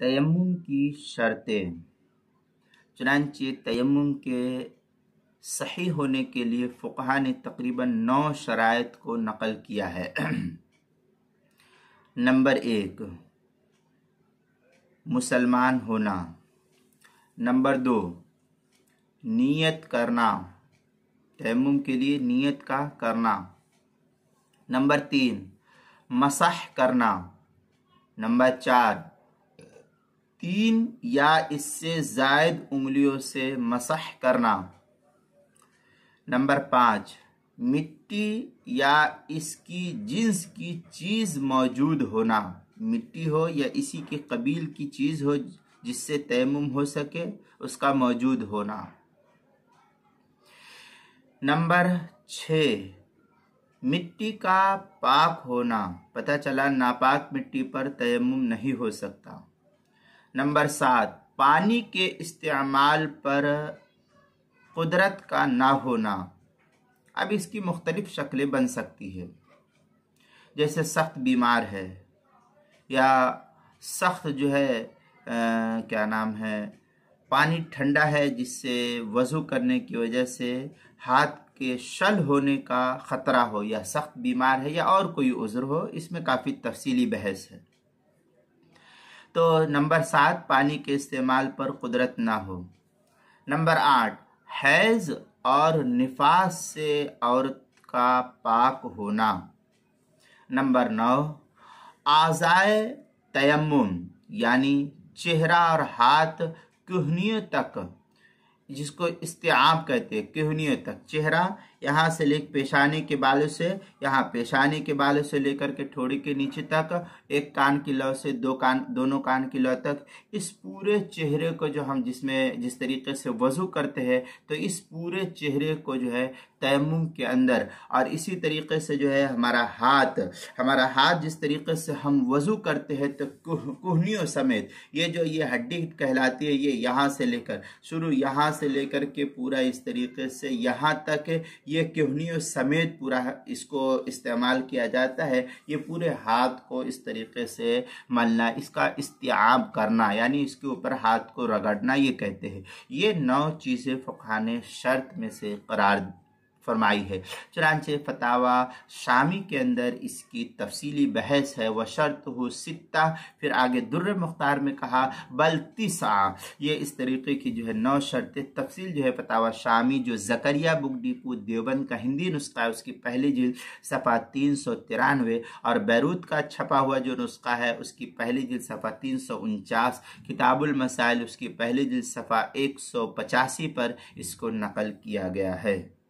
तयम्मुम की शर्तें। चुनांचे तयम्मुम के सही होने के लिए फुक़हा ने तकरीबन 9 शराइत को नकल किया है। नंबर 1, मुसलमान होना। नंबर 2, नीयत करना, तयम्मुम के लिए नीयत का करना। नंबर 3, मसह करना। नंबर 4, 3 या इससे ज़ायद उंगलियों से मसह करना। नंबर 5, मिट्टी या इसकी जिन्स की चीज़ मौजूद होना, मिट्टी हो या इसी के कबील की चीज़ हो जिससे तयम्मुम हो सके, उसका मौजूद होना। नंबर 6, मिट्टी का पाक होना, पता चला नापाक मिट्टी पर तयम्मुम नहीं हो सकता। नंबर 7, पानी के इस्तेमाल पर कुदरत का ना होना। अब इसकी मुख्तलिफ शक्लें बन सकती है, जैसे सख्त बीमार है या सख्त जो है क्या नाम है, पानी ठंडा है जिससे वज़ू करने की वजह से हाथ के शल होने का ख़तरा हो, या सख्त बीमार है या और कोई उज़्र हो, इसमें काफ़ी तफसीली बहस है। तो नंबर 7, पानी के इस्तेमाल पर कुदरत ना हो। नंबर 8, हैज़ और निफास से औरत का पाक होना। नंबर 9, आज़ाए तयम्मुम यानी चेहरा और हाथ कुहनियों तक, जिसको इस्तिआब कहते हैं, कुहनियों तक, चेहरा यहाँ से लेकर पेशानी के बालों से, यहाँ पेशानी के बालों से लेकर के ठोड़ी के नीचे तक, एक कान की लौ से दोनों कान की लौ तक, इस पूरे चेहरे को जो हम जिस तरीके से वज़ू करते हैं, तो इस पूरे चेहरे को जो है तयम्मुम के अंदर, और इसी तरीके से जो है हमारा हाथ जिस तरीके से हम वज़ू करते हैं, तो कुहनियों समेत ये हड्डी कहलाती है, ये यहाँ से लेकर शुरू, यहाँ से लेकर के पूरा इस तरीके से यहाँ तक, ये कुहनियों समेत पूरा इसको इस्तेमाल किया जाता है। ये पूरे हाथ को इस तरीके से मलना, इसका इस्तिआब करना, यानी इसके ऊपर हाथ को रगड़ना, ये कहते हैं। ये 9 चीज़ें फुक़हा ने शर्त में से करार फरमाई है। चुनांचे फतावा शामी के अंदर इसकी तफसीली बहस है। वह शर्त हो सित्ता, फिर आगे दुर्र मुख्तार में कहा बल तिसा। ये इस तरीके की जो है 9 शर्तें, तफसील जो है फतावा शामी जो ज़करिया बुक डिपो देवबंद का हिंदी नुस्खा है, उसकी पहली जिल्द सफ़ा 393, और बैरूत का छपा हुआ जो नुस्खा है उसकी पहली जिल्द सफ़ा 349, किताबुल मसाइल उसकी पहली जिल्द सफ़ा 185 पर इसको नकल किया गया है।